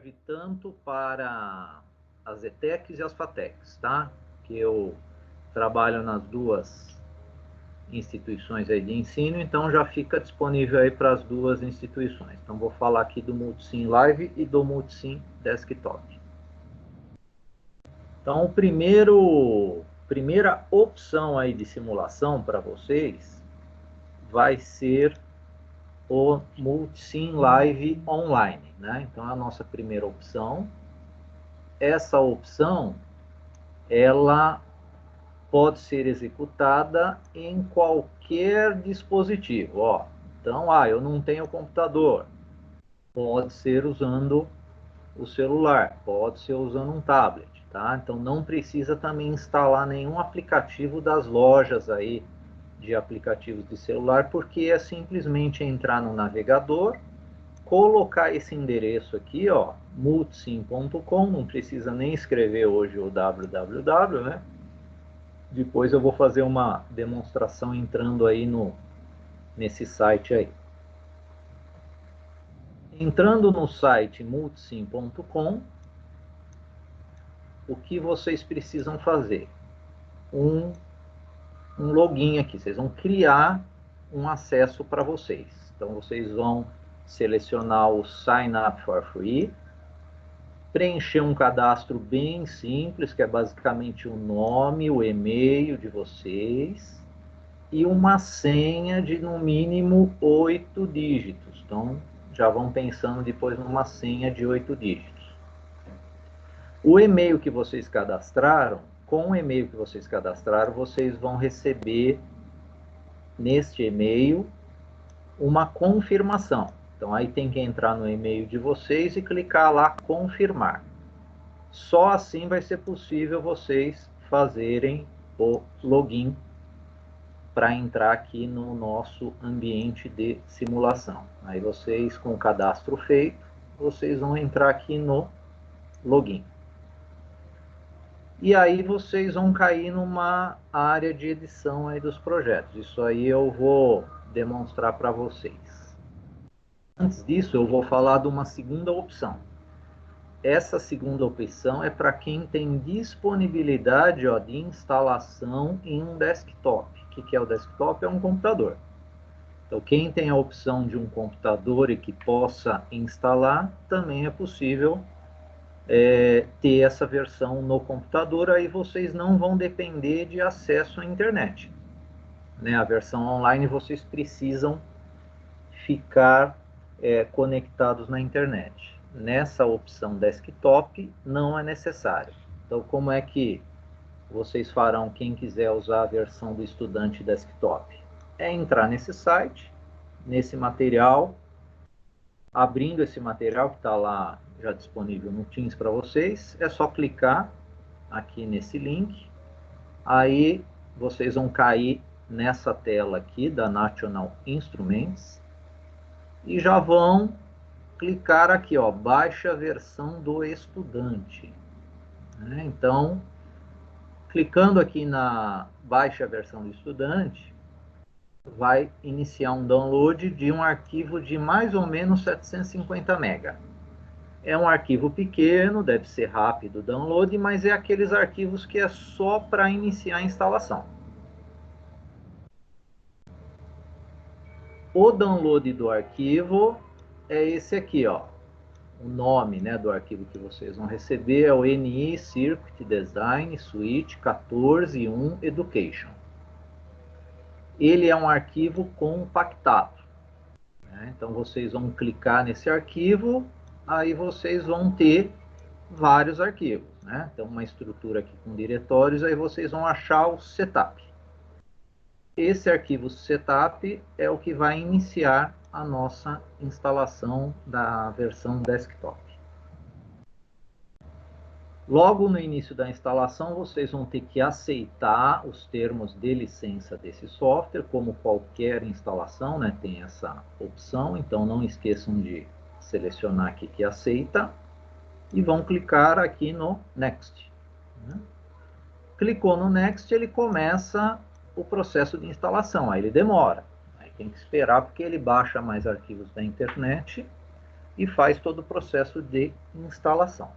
serve tanto para as ETECs e as FATECs, tá? Que eu trabalho nas duas instituições aí de ensino, então já fica disponível aí para as duas instituições. Então vou falar aqui do Multisim Live e do Multisim Desktop. Então, primeira opção aí de simulação para vocês vai ser o Multisim Live Online, né? Então, é a nossa primeira opção. Essa opção, ela pode ser executada em qualquer dispositivo, ó. Então, eu não tenho computador. Pode ser usando o celular, pode ser usando um tablet, tá? Então não precisa também instalar nenhum aplicativo das lojas aí de aplicativos de celular, porque é simplesmente entrar no navegador, colocar esse endereço aqui, ó, multisim.com, não precisa nem escrever hoje o www, né? Depois eu vou fazer uma demonstração entrando aí nesse site aí. Entrando no site multisim.com, o que vocês precisam fazer? Um login aqui, vocês vão criar um acesso para vocês. Então vocês vão selecionar o Sign Up for Free, preencher um cadastro bem simples, que é basicamente o nome, o e-mail de vocês e uma senha de no mínimo 8 dígitos. Então já vão pensando depois numa senha de 8 dígitos. O e-mail que vocês cadastraram, com o e-mail que vocês cadastraram, vocês vão receber neste e-mail uma confirmação. Então aí tem que entrar no e-mail de vocês e clicar lá confirmar. Só assim vai ser possível vocês fazerem o login para entrar aqui no nosso ambiente de simulação. Aí vocês, com o cadastro feito, vocês vão entrar aqui no login. E aí vocês vão cair numa área de edição aí dos projetos. Isso aí eu vou demonstrar para vocês. Antes disso, eu vou falar de uma segunda opção. Essa segunda opção é para quem tem disponibilidade de instalação em um desktop. O que é o desktop? É um computador. Então, quem tem a opção de um computador e que possa instalar, também é possível ter essa versão no computador. Aí vocês não vão depender de acesso à internet, né? A versão online vocês precisam ficar conectados na internet. Nessa opção desktop não é necessário. Então, como é que vocês farão quem quiser usar a versão do estudante desktop? É entrar nesse site, nesse material, abrindo esse material que está lá já disponível no Teams para vocês, é só clicar aqui nesse link, aí vocês vão cair nessa tela aqui da National Instruments e já vão clicar aqui, ó, baixa a versão do estudante. Então, clicando aqui na baixa a versão do estudante, vai iniciar um download de um arquivo de mais ou menos 750 MB. É um arquivo pequeno, deve ser rápido o download, mas é aqueles arquivos que é só para iniciar a instalação. O download do arquivo é esse aqui, ó. O nome, né, do arquivo que vocês vão receber é o NI Circuit Design Suite 14.1 Education. Ele é um arquivo compactado, né? Então vocês vão clicar nesse arquivo, aí vocês vão ter vários arquivos, né? Então uma estrutura aqui com diretórios, aí vocês vão achar o setup. Esse arquivo setup é o que vai iniciar a nossa instalação da versão desktop. Logo no início da instalação, vocês vão ter que aceitar os termos de licença desse software, como qualquer instalação, né, tem essa opção, então não esqueçam de selecionar aqui que aceita, e vão clicar aqui no Next. Clicou no Next, ele começa o processo de instalação, aí ele demora, aí tem que esperar porque ele baixa mais arquivos da internet, e faz todo o processo de instalação.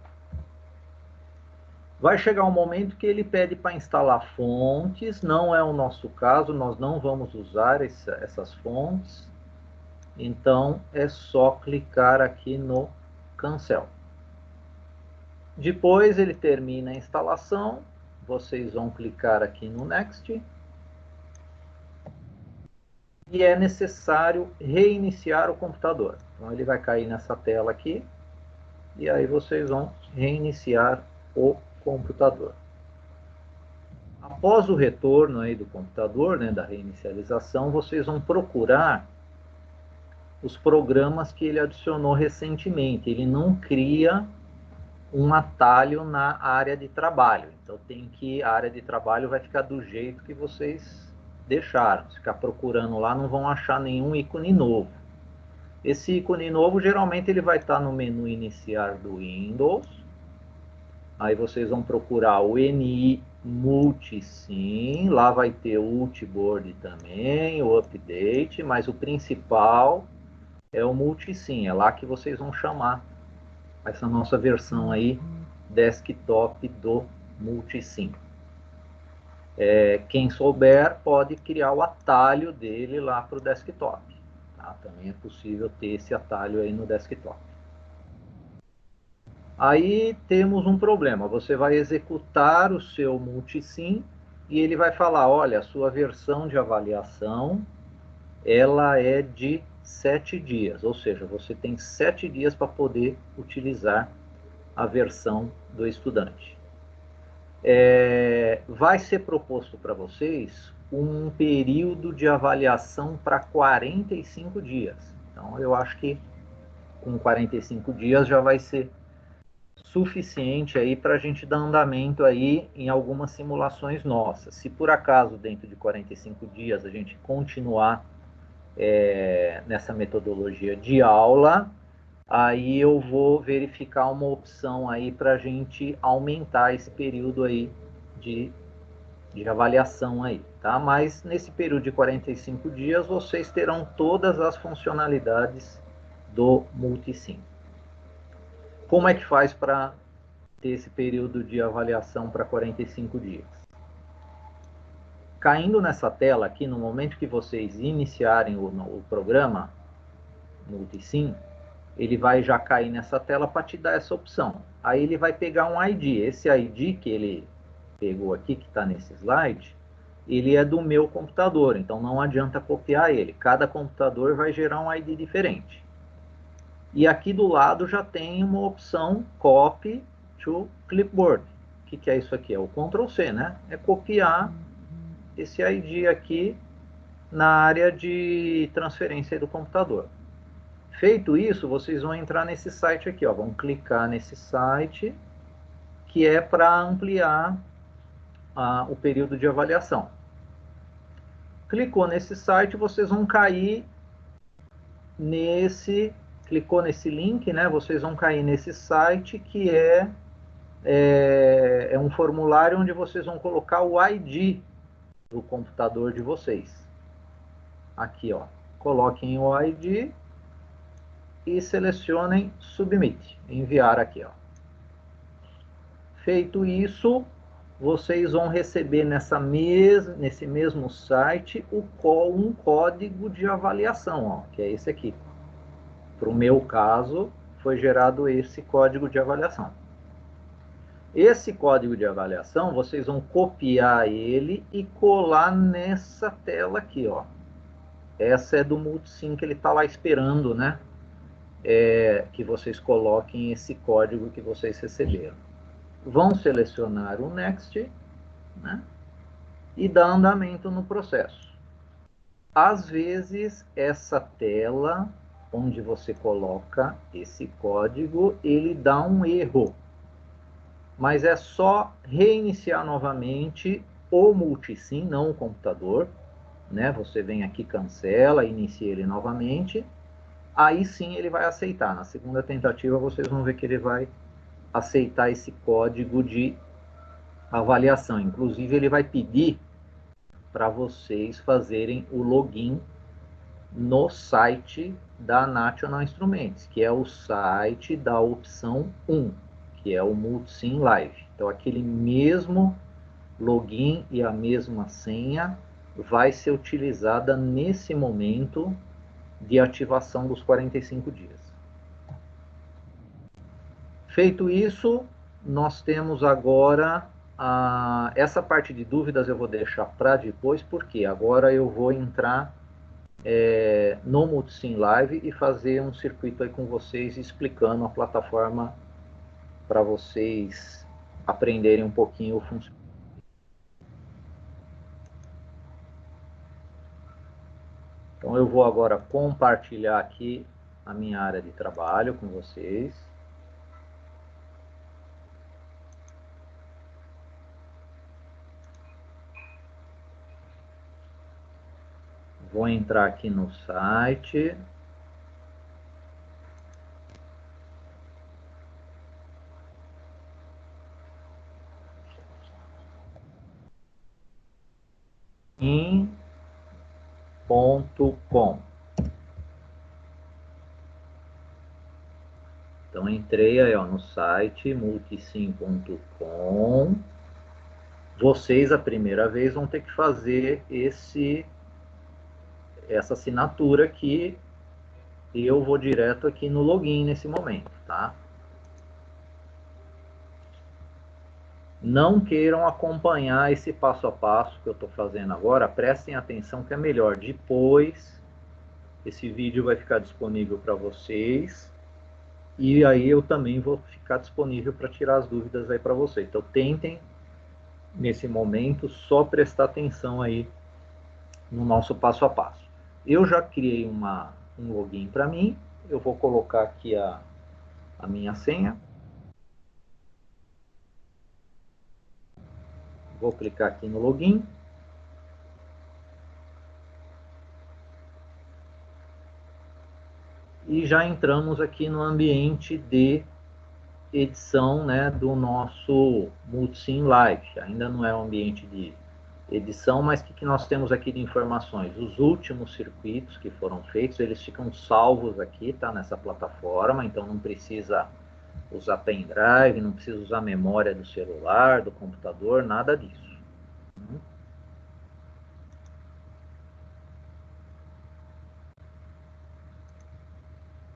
Vai chegar um momento que ele pede para instalar fontes, não é o nosso caso, nós não vamos usar essas fontes, então é só clicar aqui no Cancel. Depois ele termina a instalação, vocês vão clicar aqui no Next, e é necessário reiniciar o computador. Então ele vai cair nessa tela aqui, e aí vocês vão reiniciar o computador. Após o retorno aí do computador, né, da reinicialização, vocês vão procurar os programas que ele adicionou recentemente. Ele não cria um atalho na área de trabalho. Então a área de trabalho vai ficar do jeito que vocês deixaram. Se ficar procurando lá, não vão achar nenhum ícone novo. Esse ícone novo, geralmente, ele vai estar no menu iniciar do Windows. Aí vocês vão procurar o NI Multisim, lá vai ter o Ultiboard também, o Update, mas o principal é o Multisim, é lá que vocês vão chamar essa nossa versão aí, desktop do Multisim. Quem souber pode criar o atalho dele lá para o desktop. Tá? Também é possível ter esse atalho aí no desktop. Aí temos um problema, você vai executar o seu Multisim e ele vai falar, olha, a sua versão de avaliação, ela é de 7 dias, ou seja, você tem 7 dias para poder utilizar a versão do estudante. Vai ser proposto para vocês um período de avaliação para 45 dias. Então, eu acho que com 45 dias já vai ser suficiente aí para a gente dar andamento aí em algumas simulações nossas. Se por acaso dentro de 45 dias a gente continuar nessa metodologia de aula, aí eu vou verificar uma opção aí para a gente aumentar esse período aí de avaliação aí, tá? Mas nesse período de 45 dias vocês terão todas as funcionalidades do Multisim. Como é que faz para ter esse período de avaliação para 45 dias? Caindo nessa tela aqui, no momento que vocês iniciarem o programa Multisim, ele vai já cair nessa tela para te dar essa opção. Aí ele vai pegar um ID. Esse ID que ele pegou aqui, que está nesse slide, ele é do meu computador, então não adianta copiar ele. Cada computador vai gerar um ID diferente. E aqui do lado já tem uma opção Copy to Clipboard. O que é isso aqui? É o Ctrl C, né? É copiar esse ID aqui na área de transferência do computador. Feito isso, vocês vão entrar nesse site aqui, ó, vão clicar nesse site, que é para ampliar o período de avaliação. Clicou nesse site, vocês vão cair clicou nesse link, né? Vocês vão cair nesse site que é um formulário onde vocês vão colocar o ID do computador de vocês. Aqui, ó, coloquem o ID e selecionem Submit, enviar aqui, ó. Feito isso, vocês vão receber nesse mesmo site um código de avaliação, ó, que é esse aqui. Para o meu caso, foi gerado esse código de avaliação. Esse código de avaliação, vocês vão copiar ele e colar nessa tela aqui, ó. Essa é do Multisim que ele está lá esperando, né? Que vocês coloquem esse código que vocês receberam. Vão selecionar o Next, né? E dar andamento no processo. Às vezes, essa tela onde você coloca esse código, ele dá um erro. Mas é só reiniciar novamente o Multisim, não o computador, né? Você vem aqui, cancela, inicia ele novamente. Aí sim ele vai aceitar. Na segunda tentativa vocês vão ver que ele vai aceitar esse código de avaliação. Inclusive ele vai pedir para vocês fazerem o login no site da National Instruments, que é o site da opção 1, que é o Multisim Live. Então, aquele mesmo login e a mesma senha vai ser utilizada nesse momento de ativação dos 45 dias. Feito isso, nós temos agora essa parte de dúvidas eu vou deixar para depois, porque agora eu vou entrar no Multisim Live e fazer um circuito aí com vocês explicando a plataforma para vocês aprenderem um pouquinho o funcionamento. Então eu vou agora compartilhar aqui a minha área de trabalho com vocês. Vou entrar aqui no site. in.com. Então entrei aí ó, no site multisim.com. Vocês a primeira vez vão ter que fazer essa assinatura aqui. Eu vou direto aqui no login nesse momento, tá? Não queiram acompanhar esse passo a passo que eu estou fazendo agora, prestem atenção que é melhor. Depois, esse vídeo vai ficar disponível para vocês e aí eu também vou ficar disponível para tirar as dúvidas aí para vocês. Então tentem, nesse momento, só prestar atenção aí no nosso passo a passo. Eu já criei um login para mim, eu vou colocar aqui a minha senha. Vou clicar aqui no login. E já entramos aqui no ambiente de edição, né, do nosso Multisim Live. Ainda não é um ambiente de edição, mas o que nós temos aqui de informações? Os últimos circuitos que foram feitos, eles ficam salvos aqui, tá, nessa plataforma, então não precisa usar pendrive, não precisa usar memória do celular, do computador, nada disso.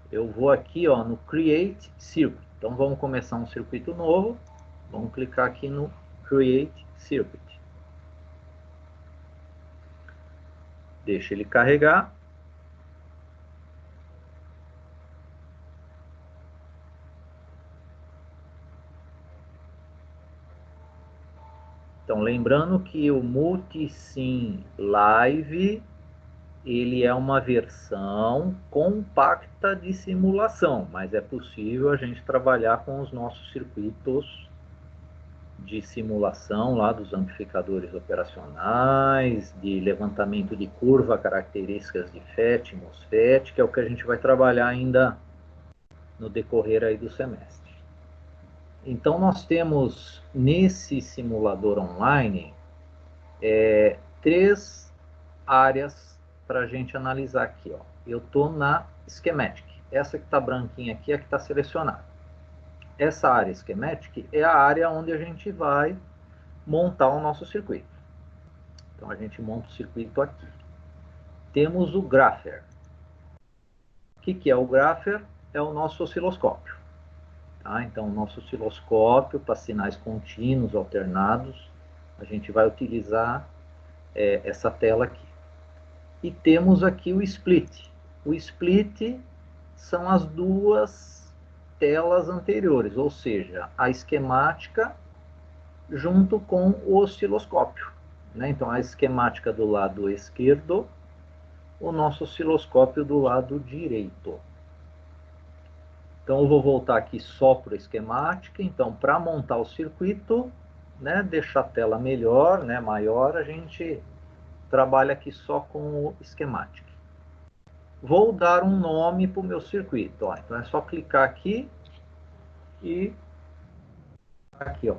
Eu vou aqui ó, no Create Circuit. Então vamos começar um circuito novo. Vamos clicar aqui no Create Circuit. Deixa ele carregar. Então lembrando que o Multisim Live ele é uma versão compacta de simulação, mas é possível a gente trabalhar com os nossos circuitos de simulação lá dos amplificadores operacionais, de levantamento de curva, características de FET, MOSFET, que é o que a gente vai trabalhar ainda no decorrer aí do semestre. Então nós temos nesse simulador online três áreas para a gente analisar aqui. Ó. Eu estou na Schematic. Essa que está branquinha aqui é a que está selecionada. Essa área Schematic é a área onde a gente vai montar o nosso circuito. Então a gente monta o circuito aqui. Temos o Grapher. O que é o Grapher? É o nosso osciloscópio. Tá? Então o nosso osciloscópio para sinais contínuos, alternados, a gente vai utilizar essa tela aqui. E temos aqui o split. O split são as duas telas anteriores, ou seja, a esquemática junto com o osciloscópio. Né? Então, a esquemática do lado esquerdo, o nosso osciloscópio do lado direito. Então, eu vou voltar aqui só para a esquemática. Então, para montar o circuito, né, deixar a tela melhor, né, maior, a gente trabalha aqui só com o esquemático. Vou dar um nome para o meu circuito. Ó. Então é só clicar aqui e aqui, ó.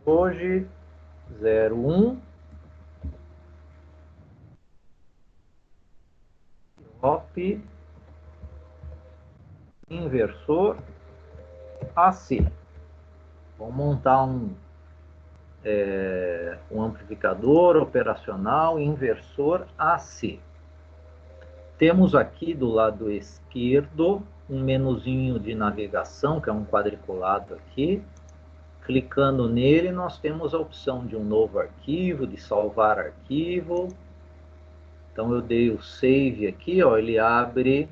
Hoje 01 Top inversor AC. Vamos montar um amplificador operacional inversor AC. Temos aqui do lado esquerdo um menuzinho de navegação, que é um quadriculado aqui. Clicando nele, nós temos a opção de um novo arquivo, de salvar arquivo. Então eu dei o save aqui, ó, ele abre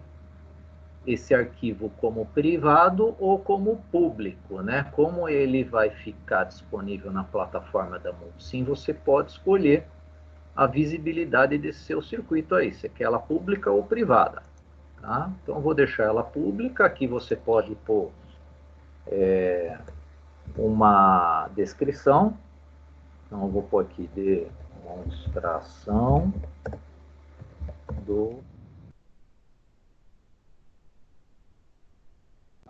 esse arquivo como privado ou como público, né? Como ele vai ficar disponível na plataforma da Multisim, você pode escolher a visibilidade desse seu circuito aí, se quer ela pública ou privada, tá? Então eu vou deixar ela pública, aqui você pode pôr uma descrição, então eu vou pôr aqui demonstração do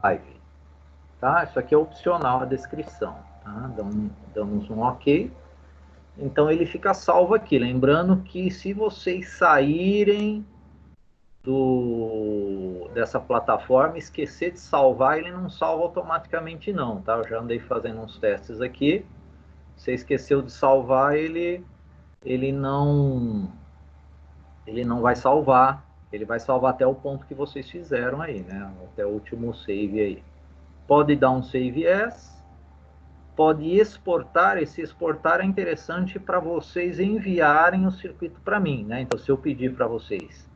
live, tá? Isso aqui é opcional a descrição, tá? Damos um OK. Então ele fica salvo aqui. Lembrando que se vocês saírem dessa plataforma, esquecer de salvar, ele não salva automaticamente não, tá? Eu já andei fazendo uns testes aqui. Você esqueceu de salvar, ele não vai salvar. Ele vai salvar até o ponto que vocês fizeram aí, né? Até o último save aí. Pode dar um save as. Pode exportar, esse exportar é interessante para vocês enviarem o circuito para mim, né? Então, se eu pedir para vocês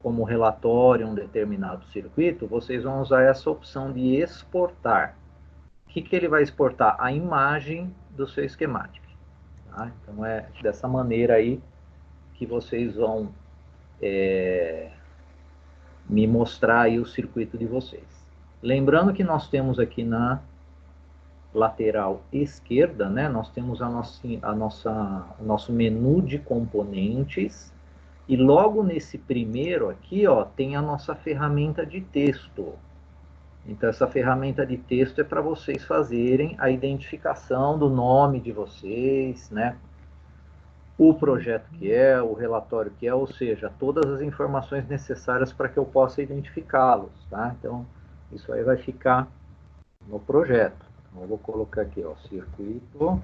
como relatório um determinado circuito, vocês vão usar essa opção de exportar. O que ele vai exportar? A imagem do seu esquemático. Tá? Então, é dessa maneira aí que vocês vão me mostrar aí o circuito de vocês. Lembrando que nós temos aqui na lateral esquerda, né, nós temos o nosso menu de componentes, e logo nesse primeiro aqui, ó, tem a nossa ferramenta de texto. Então essa ferramenta de texto é para vocês fazerem a identificação do nome de vocês, né, o projeto que é, o relatório que é, ou seja, todas as informações necessárias para que eu possa identificá-los, tá? Então isso aí vai ficar no projeto. Eu vou colocar aqui, ó, circuito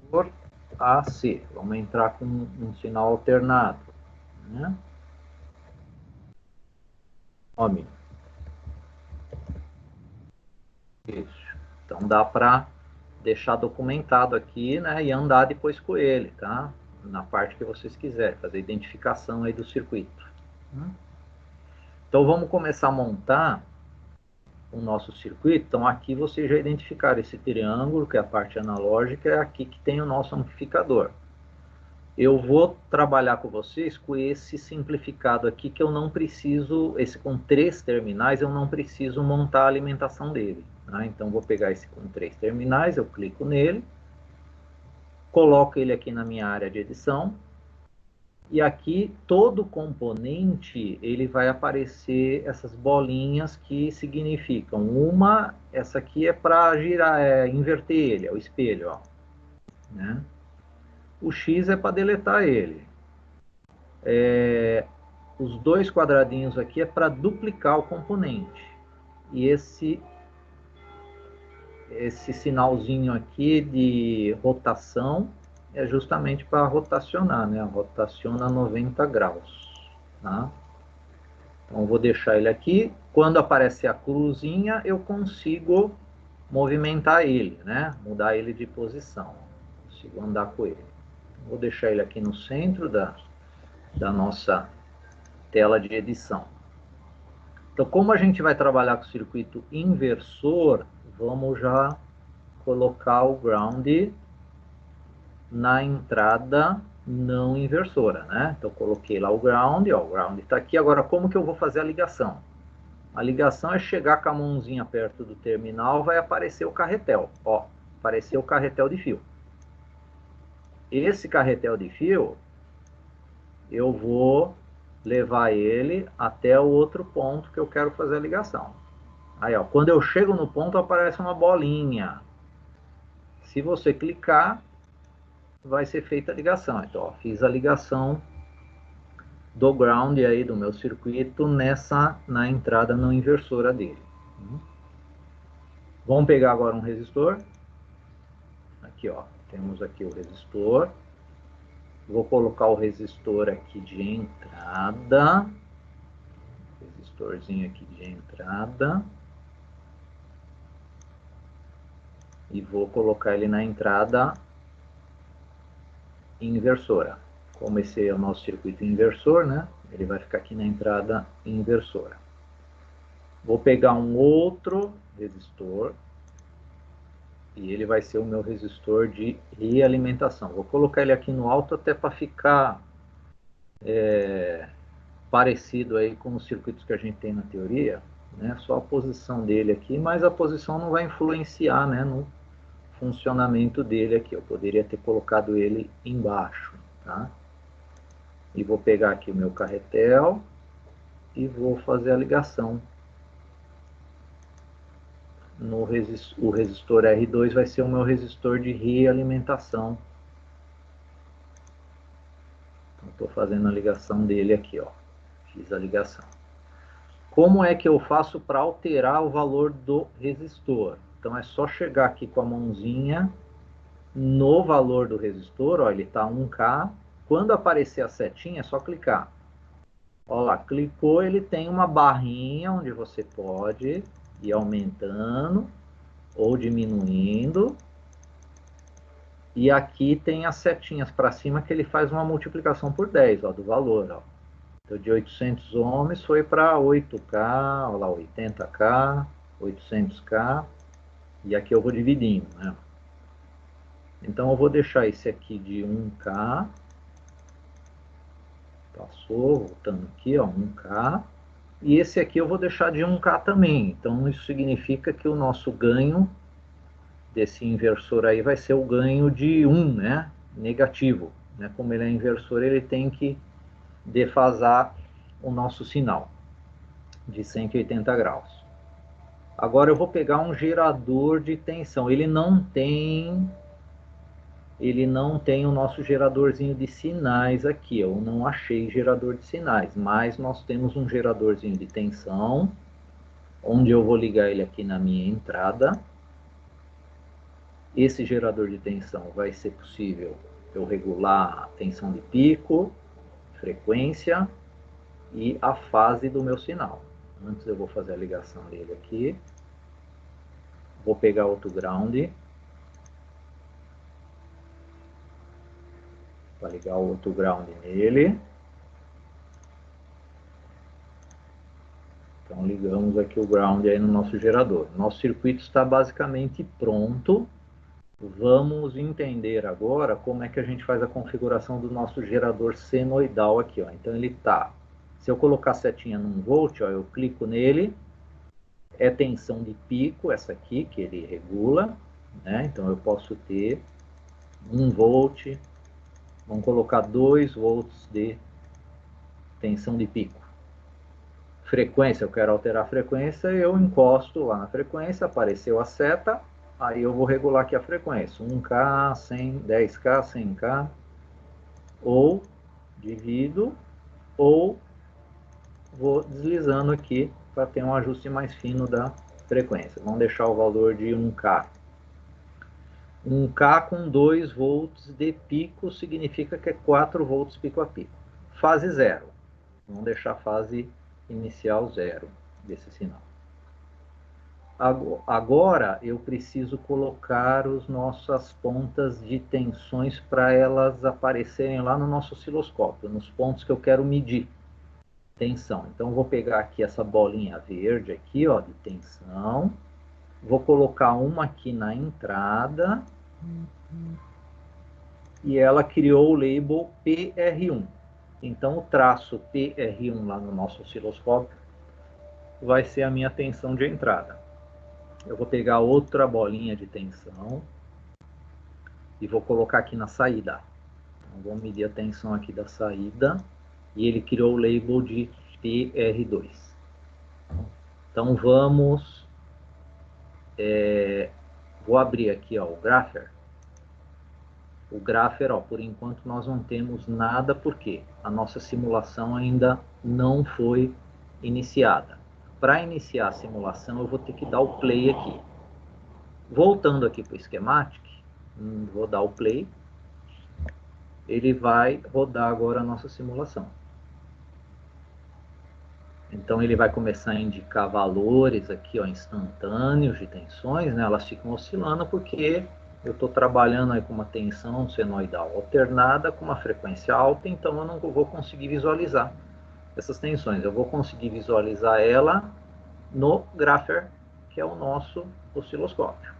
por AC. Vamos entrar com um sinal alternado, né? Nome. Isso. Então dá para deixar documentado aqui, né, e andar depois com ele, tá? Na parte que vocês quiserem, fazer identificação aí do circuito. Então vamos começar a montar o nosso circuito. Então aqui vocês já identificaram esse triângulo, que é a parte analógica, é aqui que tem o nosso amplificador. Eu vou trabalhar com vocês com esse simplificado aqui, que eu não preciso, esse com 3 terminais, eu não preciso montar a alimentação dele. Tá? Então vou pegar esse com 3 terminais, eu clico nele, coloco ele aqui na minha área de edição, e aqui todo componente ele vai aparecer essas bolinhas que significam essa aqui é para girar, inverter ele, é o espelho, ó, né? O X é para deletar ele. Os 2 quadradinhos aqui é para duplicar o componente. E esse sinalzinho aqui de rotação é justamente para rotacionar, né? Rotaciona 90 graus, tá? Então, vou deixar ele aqui. Quando aparecer a cruzinha, eu consigo movimentar ele, né? Mudar ele de posição. Consigo andar com ele. Vou deixar ele aqui no centro da nossa tela de edição. Então, como a gente vai trabalhar com o circuito inversor, vamos já colocar o ground na entrada não inversora, né? Então, coloquei lá o ground, ó, o ground está aqui. Agora, como que eu vou fazer a ligação? A ligação é chegar com a mãozinha perto do terminal, vai aparecer o carretel, ó, apareceu o carretel de fio. Esse carretel de fio, eu vou levar ele até o outro ponto que eu quero fazer a ligação. Aí, ó, quando eu chego no ponto, aparece uma bolinha. Se você clicar, vai ser feita a ligação. Então, ó, fiz a ligação do ground aí do meu circuito na entrada não inversora dele. Vamos pegar agora um resistor. Aqui, ó, temos aqui o resistor. Vou colocar o resistor aqui de entrada. Resistorzinho aqui de entrada. E vou colocar ele na entrada inversora. Como esse é o nosso circuito inversor, né? Ele vai ficar aqui na entrada inversora. Vou pegar um outro resistor. E ele vai ser o meu resistor de realimentação. Vou colocar ele aqui no alto até para ficar parecido aí com os circuitos que a gente tem na teoria, né? Só a posição dele aqui, mas a posição não vai influenciar, né, no funcionamento dele aqui. Eu poderia ter colocado ele embaixo, tá? E vou pegar aqui o meu carretel e vou fazer a ligação. O resistor R2 vai ser o meu resistor de realimentação. Então, estou fazendo a ligação dele aqui, ó. Fiz a ligação. Como é que eu faço para alterar o valor do resistor? Então é só chegar aqui com a mãozinha no valor do resistor, ó, ele está 1K. Quando aparecer a setinha, é só clicar. Olha lá, clicou, ele tem uma barrinha onde você pode ir aumentando ou diminuindo. E aqui tem as setinhas para cima que ele faz uma multiplicação por 10, ó, do valor, ó. Então, de 800 ohms foi para 8K, olha lá, 80K, 800K, e aqui eu vou dividindo, né? Então, eu vou deixar esse aqui de 1K, passou, voltando aqui, ó, 1K, e esse aqui eu vou deixar de 1K também. Então, isso significa que o nosso ganho desse inversor aí vai ser o ganho de 1, né? Negativo, né? Como ele é inversor, ele tem que defasar o nosso sinal de 180 graus. Agora eu vou pegar um gerador de tensão. Ele não tem o nosso geradorzinho de sinais aqui. Eu não achei gerador de sinais, mas nós temos um geradorzinho de tensão, onde eu vou ligar ele aqui na minha entrada. Esse gerador de tensão vai ser possível eu regular a tensão de pico, frequência e a fase do meu sinal. Antes eu vou fazer a ligação dele aqui. Vou pegar outro ground para ligar o outro ground nele. Então ligamos aqui o ground aí no nosso gerador. Nosso circuito está basicamente pronto. Vamos entender agora como é que a gente faz a configuração do nosso gerador senoidal aqui, ó. Então ele está, se eu colocar a setinha num volt, ó, eu clico nele, é tensão de pico essa aqui que ele regula, né? Então eu posso ter 1 volt, vamos colocar 2 volts de tensão de pico. Frequência, eu quero alterar a frequência, eu encosto lá na frequência, apareceu a seta, aí eu vou regular aqui a frequência, 1K, 100, 10K, 100K, ou divido, ou vou deslizando aqui para ter um ajuste mais fino da frequência. Vamos deixar o valor de 1K. 1K com 2 volts de pico significa que é 4 volts pico a pico. Fase 0. Vamos deixar a fase inicial 0 desse sinal. Agora eu preciso colocar as nossas pontas de tensões para elas aparecerem lá no nosso osciloscópio, nos pontos que eu quero medir tensão. Então vou pegar aqui essa bolinha verde aqui, ó, de tensão. Vou colocar uma aqui na entrada. E ela criou o label PR1. Então o traço PR1 lá no nosso osciloscópio vai ser a minha tensão de entrada. Eu vou pegar outra bolinha de tensão e vou colocar aqui na saída. Então, vou medir a tensão aqui da saída. e ele criou o label de PR2. Então vamos, vou abrir aqui ó, o Grapher. O Grapher, ó, por enquanto nós não temos nada, porque a nossa simulação ainda não foi iniciada. Para iniciar a simulação, eu vou ter que dar o play aqui. Voltando aqui para o Schematic, vou dar o play. Ele vai rodar agora a nossa simulação. Então ele vai começar a indicar valores aqui, ó, instantâneos de tensões, né? Elas ficam oscilando porque eu estou trabalhando aí com uma tensão senoidal alternada com uma frequência alta, então eu não vou conseguir visualizar essas tensões. Eu vou conseguir visualizar ela no Grapher, que é o nosso osciloscópio.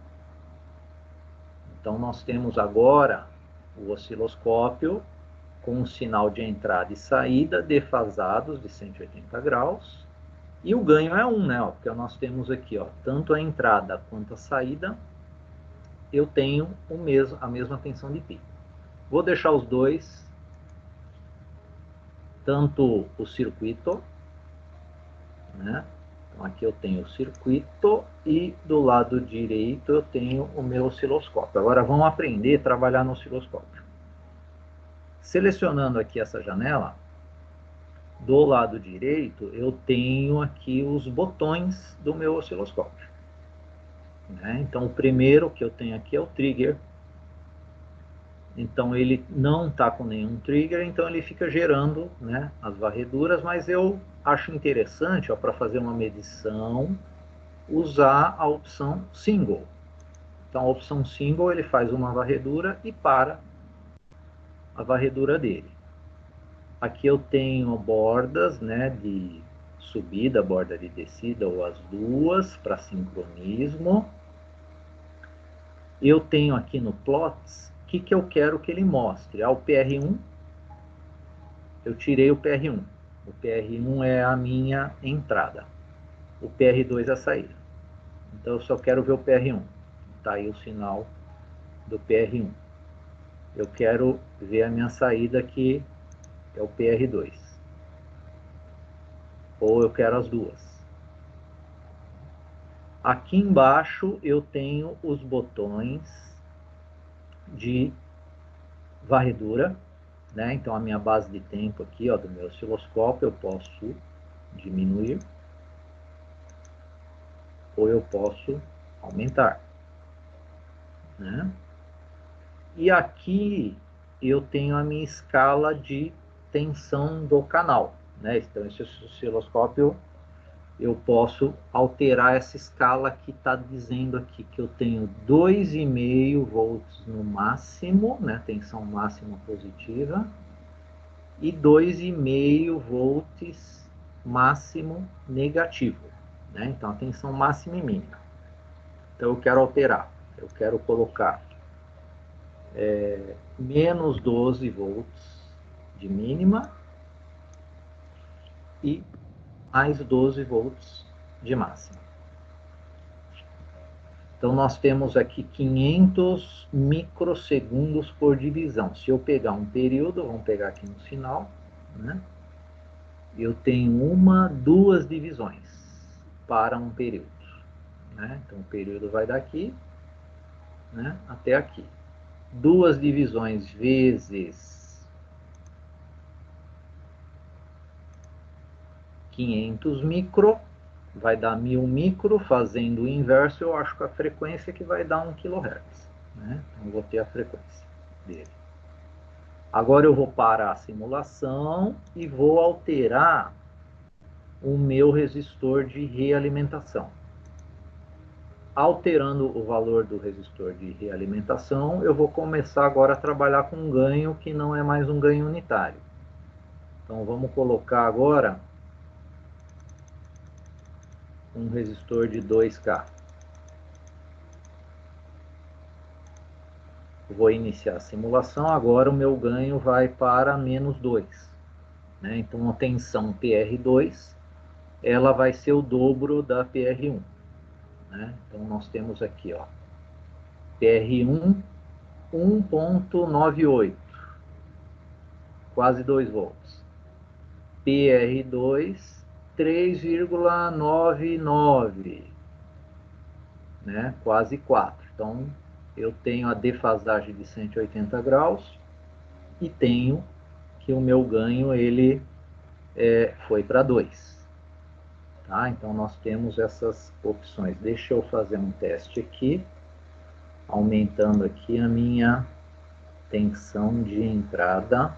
Então nós temos agora o osciloscópio com um sinal de entrada e saída defasados de 180 graus. E o ganho é 1, né? Ó, porque nós temos aqui, ó, tanto a entrada quanto a saída, eu tenho a mesma tensão de pico. Vou deixar os dois, tanto o circuito, né? Então aqui eu tenho o circuito e do lado direito eu tenho o meu osciloscópio. Agora vamos aprender a trabalhar no osciloscópio. Selecionando aqui essa janela, do lado direito eu tenho aqui os botões do meu osciloscópio. Né? Então o primeiro que eu tenho aqui é o trigger. Então ele não está com nenhum trigger, então ele fica gerando, né, as varreduras, mas eu acho interessante, para fazer uma medição, usar a opção single. Então a opção single ele faz uma varredura e para a varredura dele. Aqui eu tenho bordas, né, de subida, borda de descida, ou as duas, para sincronismo. Eu tenho aqui no plots, o que eu quero que ele mostre? O PR1, eu tirei o PR1. O PR1 é a minha entrada. O PR2 é a saída. Então eu só quero ver o PR1. Está aí o sinal do PR1. Eu quero ver a minha saída que é o PR2. Ou eu quero as duas. Aqui embaixo eu tenho os botões de varredura, né? Então a minha base de tempo aqui, ó, do meu osciloscópio, eu posso diminuir ou eu posso aumentar, né? E aqui eu tenho a minha escala de tensão do canal, né? Então esse osciloscópio eu posso alterar essa escala que está dizendo aqui que eu tenho 2,5 volts no máximo, né? Tensão máxima positiva, e 2,5 volts máximo negativo, né? Então a tensão máxima e mínima. Então eu quero alterar, eu quero colocar menos 12 volts de mínima e mais 12 volts de máxima. Então nós temos aqui 500 microsegundos por divisão. Se eu pegar um período, vamos pegar aqui no sinal, né? Eu tenho duas divisões para um período, né? Então o período vai daqui, né, até aqui. Duas divisões vezes 500 micro, vai dar 1000 micro. Fazendo o inverso, eu acho que a frequência que vai dar 1 kHz, né? Então eu vou ter a frequência dele. Agora eu vou parar a simulação e vou alterar o meu resistor de realimentação. Alterando o valor do resistor de realimentação, eu vou começar agora a trabalhar com um ganho que não é mais um ganho unitário. Então vamos colocar agora um resistor de 2K. Vou iniciar a simulação, agora o meu ganho vai para menos 2. Né? Então a tensão PR2, ela vai ser o dobro da PR1. Né? Então nós temos aqui, ó, PR1 1.98, quase 2 volts. PR2 3,99, né? Quase 4. Então, eu tenho a defasagem de 180 graus e tenho que o meu ganho ele foi para 2. Tá? Então, nós temos essas opções. Deixa eu fazer um teste aqui, aumentando aqui a minha tensão de entrada.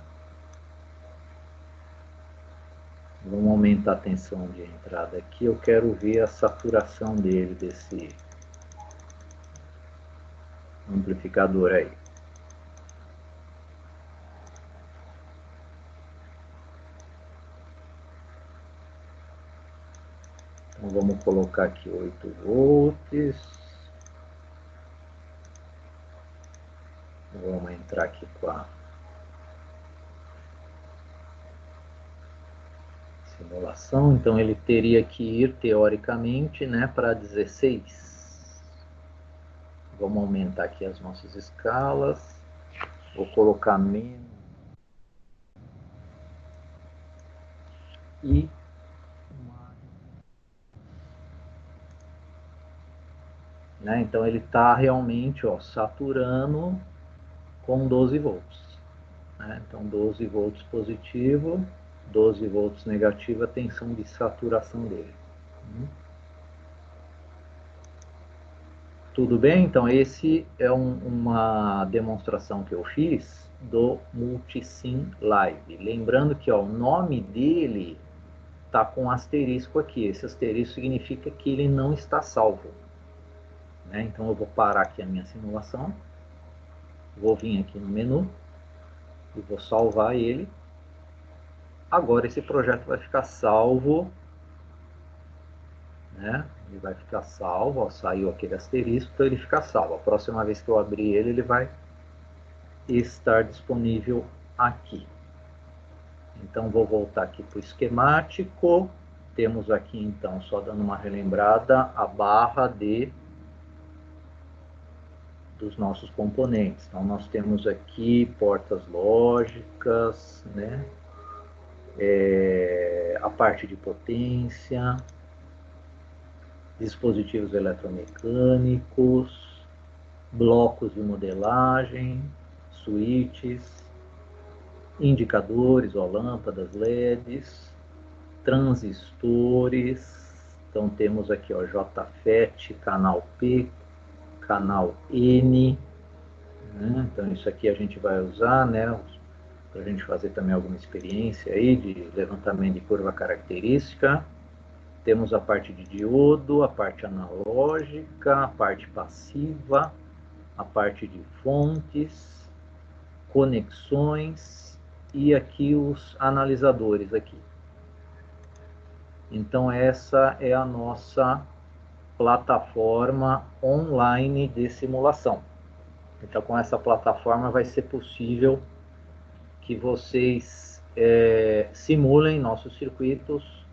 Vamos aumentar a tensão de entrada aqui. Eu quero ver a saturação dele, desse amplificador aí. Então vamos colocar aqui 8 volts. Vamos entrar aqui com a simulação. Então ele teria que ir teoricamente, né, para 16. Vamos aumentar aqui as nossas escalas. Vou colocar menos. E né, então ele está realmente, ó, saturando com 12 volts. Né? Então 12 volts positivo, 12 volts negativo, a tensão de saturação dele. Tudo bem? Então esse é uma demonstração que eu fiz do Multisim Live. Lembrando que, ó, o nome dele está com um asterisco aqui. Esse asterisco significa que ele não está salvo. Né? Então eu vou parar aqui a minha simulação. Vou vir aqui no menu e vou salvar ele. Agora esse projeto vai ficar salvo, né? Ele vai ficar salvo, ó, saiu aquele asterisco, então ele fica salvo. A próxima vez que eu abrir ele, ele vai estar disponível aqui. Então vou voltar aqui para o esquemático. Temos aqui então, só dando uma relembrada, a barra dos nossos componentes. Então nós temos aqui portas lógicas, né? A parte de potência, dispositivos eletromecânicos, blocos de modelagem, switches, indicadores, ó, lâmpadas LEDs, transistores. Então temos aqui, ó, JFET, canal P, canal N. Né? Então isso aqui a gente vai usar, né, para a gente fazer também alguma experiência aí de levantamento de curva característica. Temos a parte de diodo, a parte analógica, a parte passiva, a parte de fontes, conexões e aqui os analisadores aqui. Então essa é a nossa plataforma online de simulação. Então com essa plataforma vai ser possível que vocês simulem nossos circuitos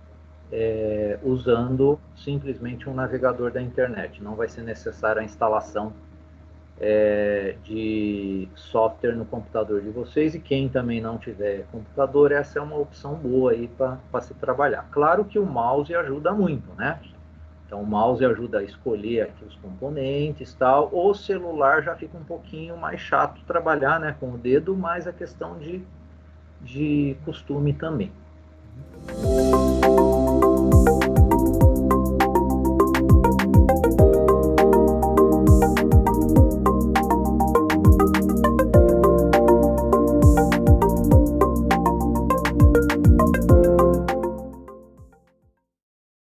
usando simplesmente um navegador da internet. Não vai ser necessária a instalação de software no computador de vocês, e quem também não tiver computador, essa é uma opção boa aí para se trabalhar. Claro que o mouse ajuda muito, né? Então o mouse ajuda a escolher aqui os componentes, tal. O celular já fica um pouquinho mais chato trabalhar, né, com o dedo, mas a questão de costume também.